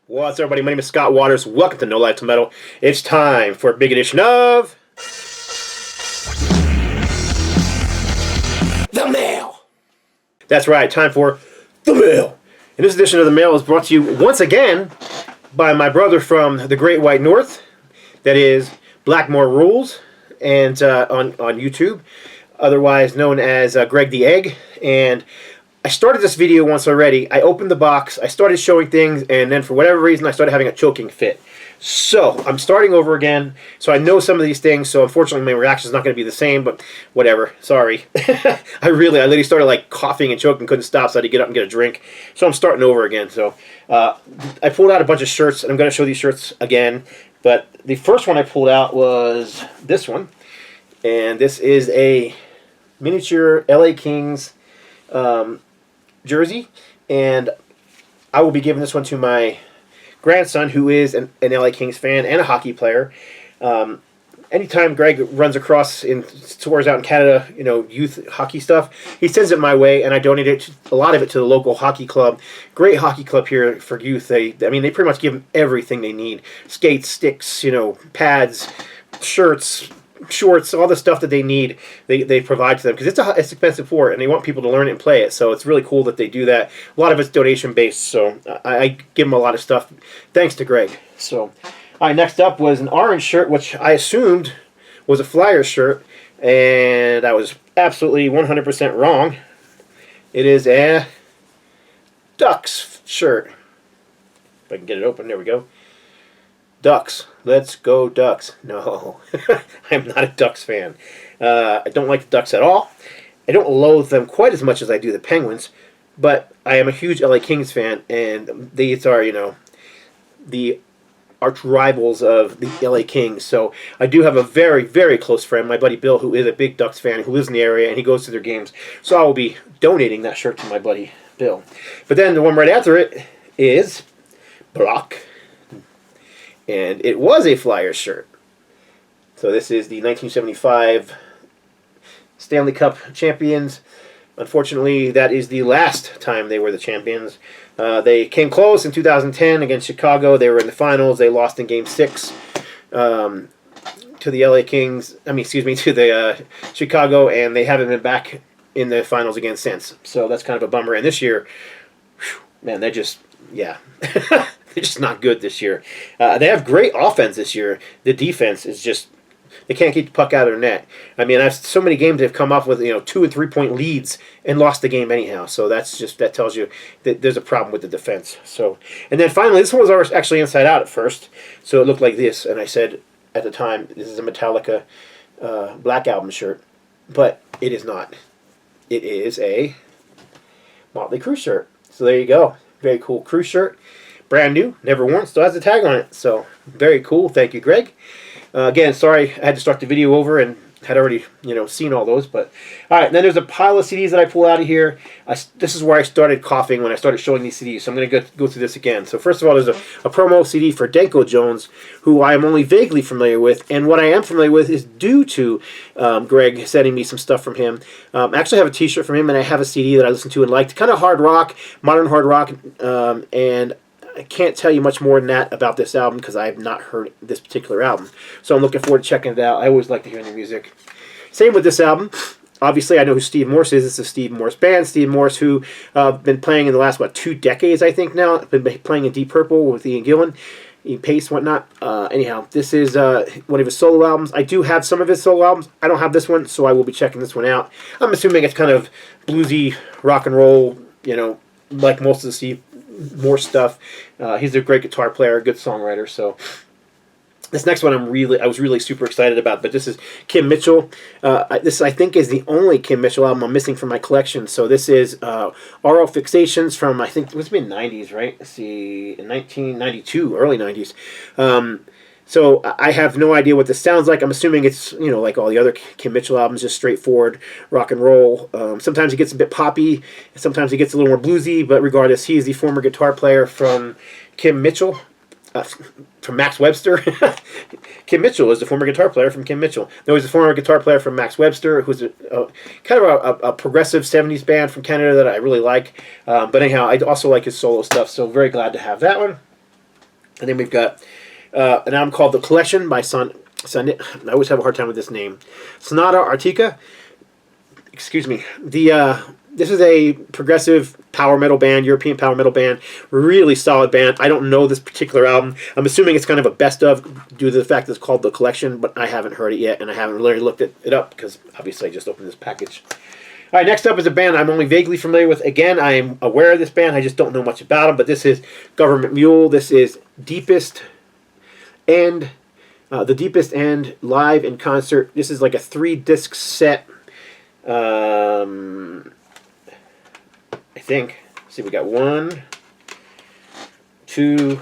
What's up, everybody? My name is Scott Waters. Welcome to No Life to Metal. It's time for a big edition of The Mail. That's right, time for The Mail. And this edition of The Mail is brought to you once again by my brother from the Great White North. That is BlackmoreRules, and on YouTube, otherwise known as Greg the Egg. And I started this video once already. I opened the box, I started showing things, and then for whatever reason I started having a choking fit. So I'm starting over again. So I know some of these things, so unfortunately my reaction is not going to be the same, but whatever. Sorry. I literally started like coughing and choking, couldn't stop, so I had to get up and get a drink. So I'm starting over again. So I pulled out a bunch of shirts, and I'm going to show these shirts again. But the first one I pulled out was this one. And this is a miniature LA Kings jersey, and I will be giving this one to my grandson, who is an LA Kings fan and a hockey player. Anytime Greg runs across in stores out in Canada, youth hockey stuff, he sends it my way, and I donate it, a lot of it, to the local hockey club. Great hockey club here for youth. They pretty much give them everything they need: skates, sticks, pads, shirts, shorts, all the stuff that they need, they provide to them, because it's expensive for it, and they want people to learn it and play it. So it's really cool that they do that. A lot of it's donation based, so I give them a lot of stuff thanks to Greg. So all right, next up was an orange shirt, which I assumed was a Flyers shirt, and I was absolutely 100% wrong. It is a Ducks shirt. If I can get it open, there we go. Ducks. Let's go Ducks. No, I'm not a Ducks fan. I don't like the Ducks at all. I don't loathe them quite as much as I do the Penguins, but I am a huge LA Kings fan, and these are, the arch rivals of the LA Kings. So I do have a very, very close friend, my buddy Bill, who is a big Ducks fan, who lives in the area, and he goes to their games. So I will be donating that shirt to my buddy Bill. But then the one right after it is Brock. And it was a Flyers shirt. So this is the 1975 Stanley Cup champions. Unfortunately, that is the last time they were the champions. They came close in 2010 against Chicago. They were in the finals. They lost in Game 6 to the LA Kings. To the Chicago, and they haven't been back in the finals again since. So that's kind of a bummer. And this year, man, they're just, yeah. They're just not good this year. They have great offense this year. The defense is just, they can't keep the puck out of their net. I've so many games they've come up with 2 and 3 point leads and lost the game anyhow. So that tells you that there's a problem with the defense. So, and then finally, this one was actually inside out at first, so it looked like this. And I said at the time, this is a Metallica Black Album shirt, but it is not. It is a Motley Crue shirt. So there you go. Very cool Crue shirt. Brand new, never worn, still has a tag on it. So, very cool. Thank you, Greg. Again, sorry I had to start the video over and had already, seen all those. But, all right, then there's a pile of CDs that I pull out of here. This is where I started coughing when I started showing these CDs. So I'm going to go through this again. So, first of all, there's a promo CD for Danko Jones, who I am only vaguely familiar with. And what I am familiar with is due to Greg sending me some stuff from him. I actually have a t-shirt from him, and I have a CD that I listened to and liked. Kind of hard rock, modern hard rock, and I can't tell you much more than that about this album because I have not heard this particular album. So I'm looking forward to checking it out. I always like to hear new music. Same with this album. Obviously, I know who Steve Morse is. This is Steve Morse Band. Steve Morse, who been playing in the last, 2 decades, I think now. Been playing in Deep Purple with Ian Gillan, Ian Pace, whatnot. Anyhow, this is one of his solo albums. I do have some of his solo albums. I don't have this one, so I will be checking this one out. I'm assuming it's kind of bluesy, rock and roll, like most of the Steve Morse stuff. He's a great guitar player, good songwriter. So this next one I was really super excited about. But this is Kim Mitchell. This, I think, is the only Kim Mitchell album I'm missing from my collection. So this is RO Fixations from, I think it was mid-90s, right? Let's see, in 1992, early 90s. So I have no idea what this sounds like. I'm assuming it's, like all the other Kim Mitchell albums, just straightforward rock and roll. Sometimes it gets a bit poppy. Sometimes it gets a little more bluesy. But regardless, he is the former guitar player from Kim Mitchell, from Max Webster. Kim Mitchell is the former guitar player from Kim Mitchell. There was a former guitar player from Max Webster, who's kind of a progressive 70s band from Canada that I really like. But anyhow, I also like his solo stuff, so very glad to have that one. And then we've got an album called The Collection by I always have a hard time with this name. Sonata Arctica. Excuse me. This is a progressive power metal band, European power metal band. Really solid band. I don't know this particular album. I'm assuming it's kind of a best of due to the fact that it's called The Collection, but I haven't heard it yet, and I haven't really looked it up because obviously I just opened this package. All right, next up is a band I'm only vaguely familiar with. Again, I am aware of this band. I just don't know much about them, but this is Government Mule. This is Deepest End, The Deepest End live in concert. This is like a 3-disc set. I think. Let's see, we got 1, 2,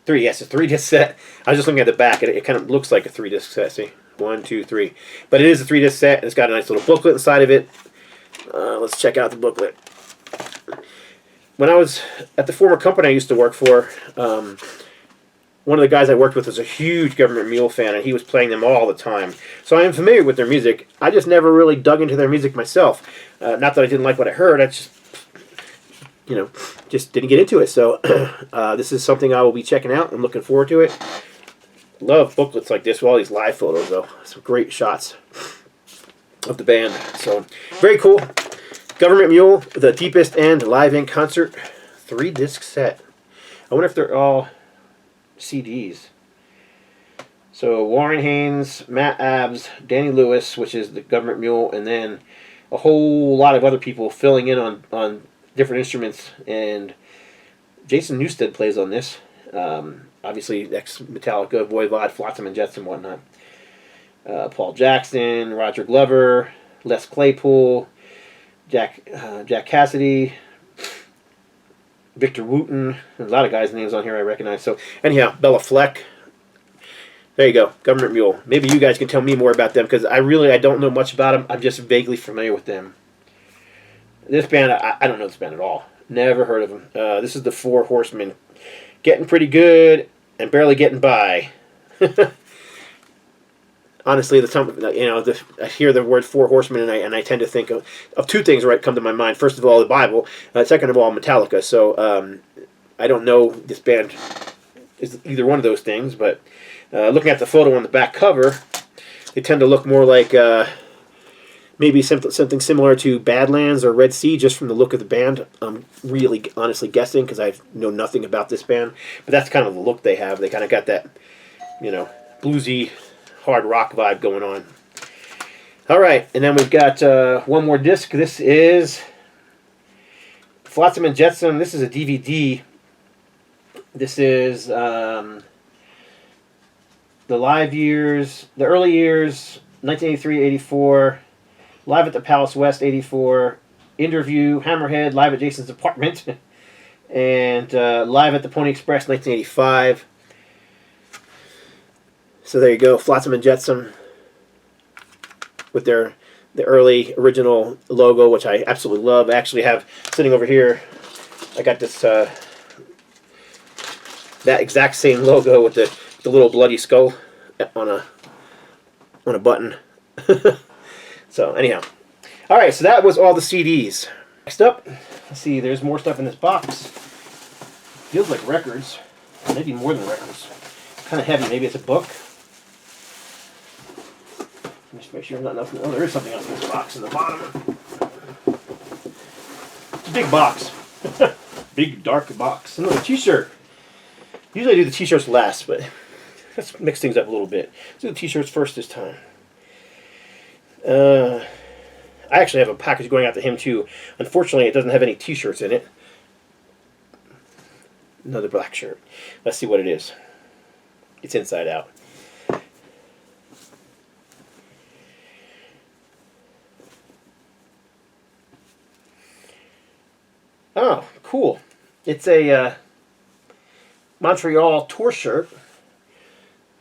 3. Yes, a 3-disc set. I was just looking at the back. It kind of looks like a 3-disc set. See, 1, 2, 3. But it is a 3-disc set, and it's got a nice little booklet inside of it. Let's check out the booklet. When I was at the former company I used to work for, one of the guys I worked with was a huge Government Mule fan, and he was playing them all the time. So I am familiar with their music. I just never really dug into their music myself. Not that I didn't like what I heard. I just, just didn't get into it. So this is something I will be checking out. I'm looking forward to it. Love booklets like this with all these live photos, though. Some great shots of the band. So very cool. Government Mule, The Deepest End live in concert, 3-disc set. I wonder if they're all CDs. So Warren Haynes, Matt Abbs, Danny Lewis, which is the Government Mule, and then a whole lot of other people filling in on different instruments. And Jason Newsted plays on this. Obviously, ex-Metallica, Voivod, Flotsam and Jetsam, whatnot. Paul Jackson, Roger Glover, Les Claypool, Jack Cassidy, Victor Wooten. There's a lot of guys' names on here I recognize. So anyhow, Bella Fleck. There you go, Government Mule. Maybe you guys can tell me more about them because I don't know much about them. I'm just vaguely familiar with them. This band, I don't know this band at all. Never heard of them. This is the Four Horsemen. Getting pretty good and barely getting by. Honestly, I hear the word Four Horsemen and I tend to think of two things right come to my mind. First of all, the Bible. Second of all, Metallica. So I don't know this band is either one of those things, but looking at the photo on the back cover, they tend to look more like maybe something similar to Badlands or Red Sea, just from the look of the band. I'm really honestly guessing because I know nothing about this band, but that's kind of the look they have. They kind of got that, bluesy, hard rock vibe going on. All right, and then we've got one more disc. This is Flotsam and Jetsam. This is a DVD. This is the live years, the early years, 1983, 84, Live at the Palace West, 84, Interview, Hammerhead, Live at Jason's Apartment, and Live at the Pony Express, 1985. So there you go, Flotsam and Jetsam with the early original logo, which I absolutely love. I actually have sitting over here. I got this that exact same logo with the little bloody skull on a button. So anyhow, all right. So that was all the CDs. Next up, let's see. There's more stuff in this box. Feels like records, maybe more than records. Kind of heavy. Maybe it's a book. Just make sure there's not nothing. Oh, there is something else in this box in the bottom. It's a big box. Big dark box. Another T-shirt. Usually I do the T-shirts last, but let's mix things up a little bit. Let's do the T-shirts first this time. I actually have a package going out to him too. Unfortunately, it doesn't have any T-shirts in it. Another black shirt. Let's see what it is. It's inside out. Oh, cool. It's a Montreal tour shirt.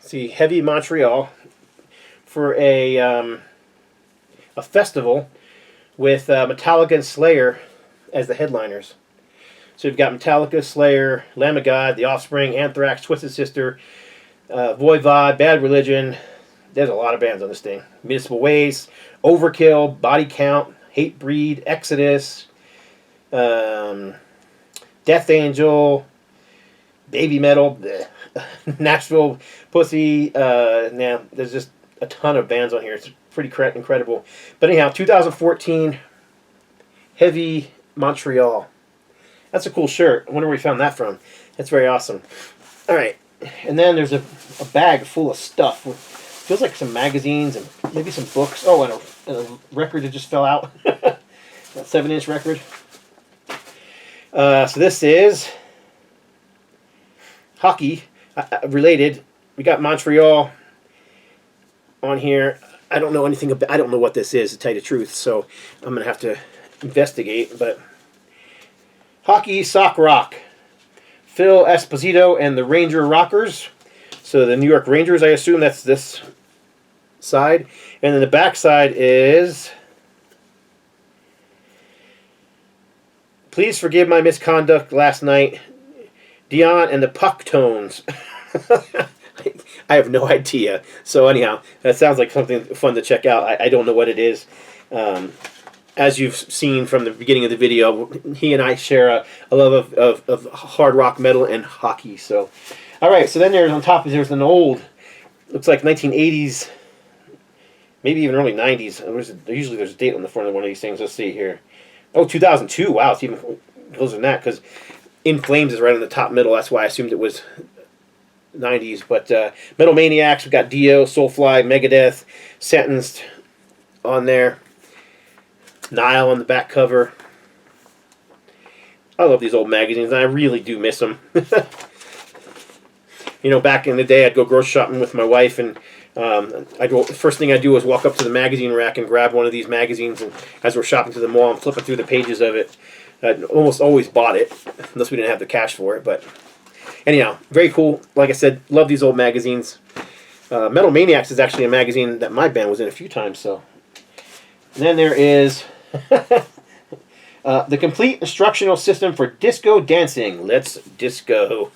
See, Heavy Montreal for a festival with Metallica and Slayer as the headliners. So you've got Metallica, Slayer, Lamb of God, The Offspring, Anthrax, Twisted Sister, Voivod, Bad Religion. There's a lot of bands on this thing. Municipal Waste, Overkill, Body Count, Hatebreed, Exodus, Death Angel, Baby Metal, bleh. Nashville Pussy. Now there's just a ton of bands on here. It's pretty incredible. But anyhow, 2014 Heavy Montreal. That's a cool shirt. I wonder where we found that from. That's very awesome. All right, and then there's a bag full of stuff. Feels like some magazines and maybe some books. Oh, and a record that just fell out. That 7-inch record. So this is hockey related. We got Montreal on here. I don't know anything about. I don't know what this is, to tell you the truth. So I'm gonna have to investigate. But hockey sock rock. Phil Esposito and the Ranger Rockers. So the New York Rangers, I assume that's this side. And then the back side is, please forgive my misconduct last night, Dion and the Puck Tones. I have no idea. So anyhow, that sounds like something fun to check out. I don't know what it is. As you've seen from the beginning of the video, he and I share a love of hard rock, metal, and hockey. So, all right. So then there's on top, there's an old, looks like 1980s, maybe even early 90s. Usually there's a date on the front of one of these things. Let's see here. Oh, 2002. Wow, it's even closer than that because In Flames is right on the top middle. That's why I assumed it was 90s. But Metal Maniacs, we've got Dio, Soulfly, Megadeth, Sentenced on there. Nile on the back cover. I love these old magazines, and I really do miss them. You know, back in the day, I'd go grocery shopping with my wife, and the first thing I'd do was walk up to the magazine rack and grab one of these magazines, and as we're shopping to the mall, I'm flipping through the pages of it. I'd almost always bought it, unless we didn't have the cash for it. But anyhow, very cool. Like I said, love these old magazines. Metal Maniacs is actually a magazine that my band was in a few times. So, and then there is the complete instructional system for disco dancing. Let's disco.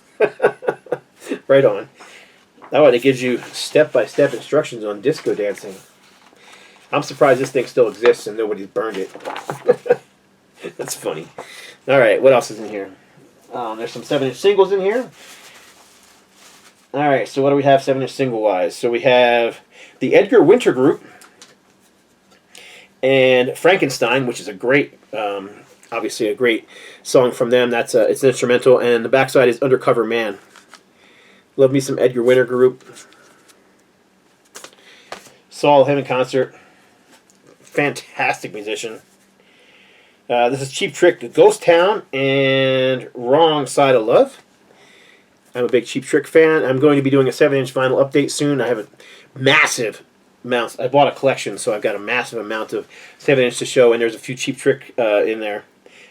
Right on. Oh, and it gives you step-by-step instructions on disco dancing. I'm surprised this thing still exists and nobody's burned it. That's funny. All right, what else is in here? There's some 7-inch singles in here. All right, so what do we have 7-inch single-wise? So we have the Edgar Winter Group and Frankenstein, which is a great, obviously a great song from them. That's it's an instrumental, and the backside is Undercover Man. Love me some Edgar Winter Group. Saw him in concert. Fantastic musician. This is Cheap Trick, Ghost Town, and Wrong Side of Love. I'm a big Cheap Trick fan. I'm going to be doing a 7-inch vinyl update soon. I have a massive amount. I bought a collection, so I've got a massive amount of 7-inch to show, and there's a few Cheap Trick in there.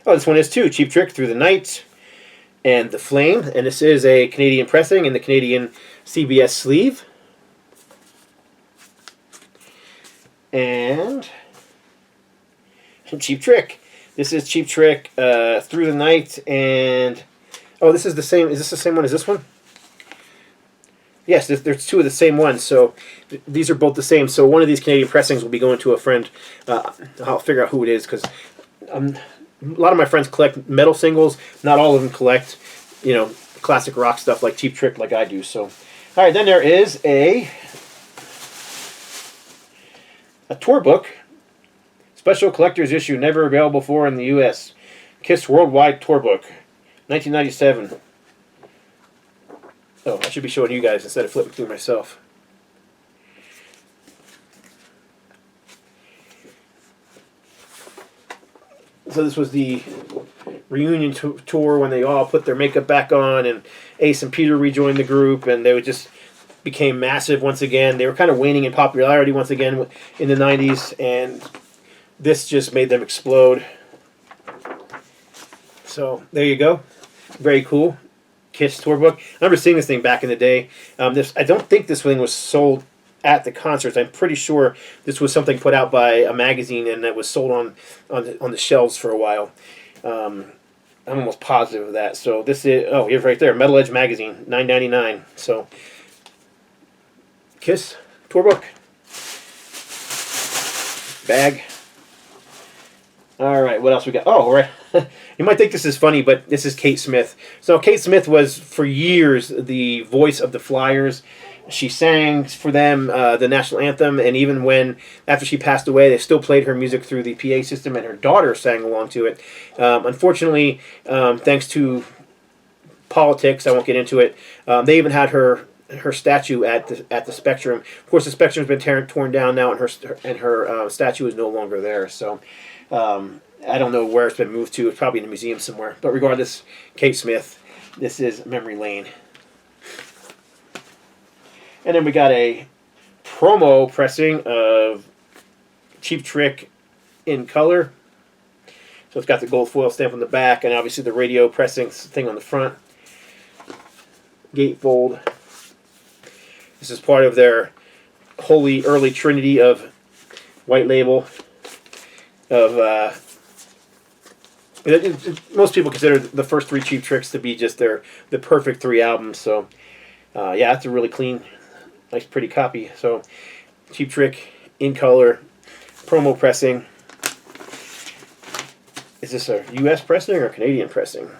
Oh, this one is too. Cheap Trick, Through the Night, and The Flame. And this is a Canadian pressing in the Canadian CBS sleeve. And Cheap Trick. This is Cheap Trick, Through the Night, and oh, this is the same. Is this the same one as this one? Yes, there's two of the same ones. So these are both the same. So one of these Canadian pressings will be going to a friend. I'll figure out who it is because a lot of my friends collect metal singles. Not all of them collect, you know, classic rock stuff like Cheap Trick, like I do. So, all right. Then there is a tour book. Special collector's issue, never available before in the U.S. Kiss Worldwide Tour Book, 1997. Oh, I should be showing you guys instead of flipping through myself. So this was the reunion tour when they all put their makeup back on, and Ace and Peter rejoined the group, and they just became massive once again. They were kind of waning in popularity once again in the 90s, and this just made them explode. So there you go. Very cool. Kiss tour book. I remember seeing this thing back in the day. I don't think this thing was sold at the concerts. I'm pretty sure this was something put out by a magazine and that was sold on the shelves for a while. I'm almost positive of that. So this is, oh, here's right there, Metal Edge magazine, $9.99. So Kiss tour book. Bag. All right, what else we got? Oh, right. You might think this is funny, but this is Kate Smith. So Kate Smith was for years the voice of the Flyers. She sang for them the national anthem, and even when after she passed away, they still played her music through the PA system, and her daughter sang along to it. Unfortunately, thanks to politics, I won't get into it. They even had her statue at the Spectrum. Of course, the Spectrum's been torn down now, and her statue is no longer there. So. I don't know where it's been moved to. It's probably in a museum somewhere. But regardless, Kate Smith, this is Memory Lane. And then we got a promo pressing of Cheap Trick in color. So it's got the gold foil stamp on the back, and obviously the radio pressing thing on the front. Gatefold. This is part of their holy early trinity of white label. Most people consider the first 3 Cheap Tricks to be just the perfect 3 albums. So, yeah, that's a really clean, nice, pretty copy. So, Cheap Trick in color, promo pressing. Is this a U.S. pressing or Canadian pressing?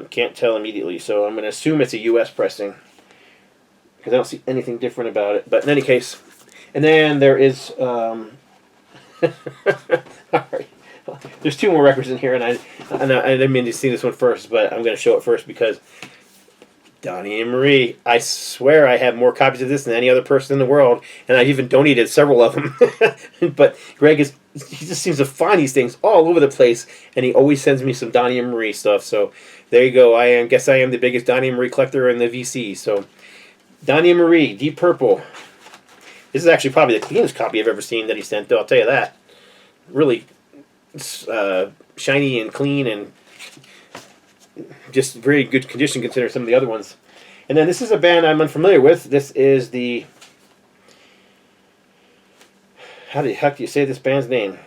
Can't tell immediately. So I'm going to assume it's a U.S. pressing because I don't see anything different about it. But in any case. And then there is, all right. There's 2 more records in here, and I didn't mean to see this one first, but I'm going to show it first because Donnie and Marie, I swear I have more copies of this than any other person in the world, and I've even donated several of them. But Greg he just seems to find these things all over the place, and he always sends me some Donnie and Marie stuff. So there you go. I guess I am the biggest Donnie and Marie collector in the VC. So Donnie and Marie, Deep Purple. This is actually probably the cleanest copy I've ever seen that he sent, though, I'll tell you that. Really shiny and clean and just very good condition considering some of the other ones. And then this is a band I'm unfamiliar with. This is the... How the heck do you say this band's name?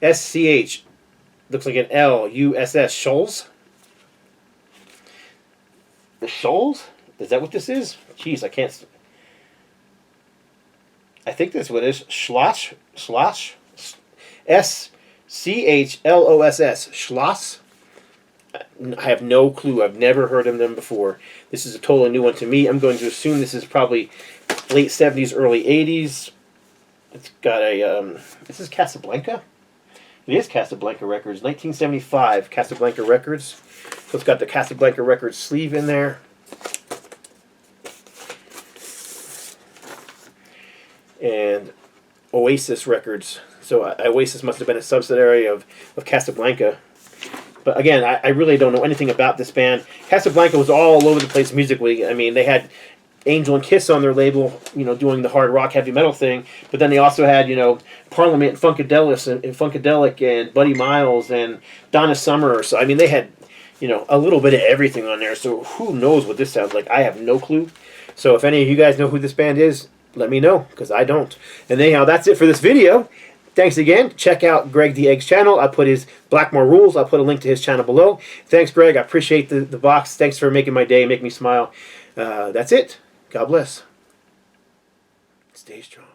SCH. Looks like an L-U-S-S. Shoals? The Shoals? Is that what this is? Jeez, I can't... I think that's what it is. Schloss? S-C-H-L-O-S-S. Schloss? I have no clue. I've never heard of them before. This is a totally new one to me. I'm going to assume this is probably late 70s, early 80s. It's got a... this is Casablanca? It is Casablanca Records. 1975 Casablanca Records. So it's got the Casablanca Records sleeve in there. And Oasis Records. So Oasis must have been a subsidiary of Casablanca. But again, I really don't know anything about this band. Casablanca was all over the place musically. I mean, they had Angel and Kiss on their label, doing the hard rock, heavy metal thing. But then they also had, Parliament and Funkadelic and Buddy Miles and Donna Summer. So, I mean, they had, a little bit of everything on there. So who knows what this sounds like? I have no clue. So if any of you guys know who this band is, let me know, because I don't. And anyhow, that's it for this video. Thanks again. Check out Greg the Egg's channel. I'll put his Blackmore Rules. I'll put a link to his channel below. Thanks, Greg. I appreciate the box. Thanks for making my day, make me smile. That's it. God bless. Stay strong.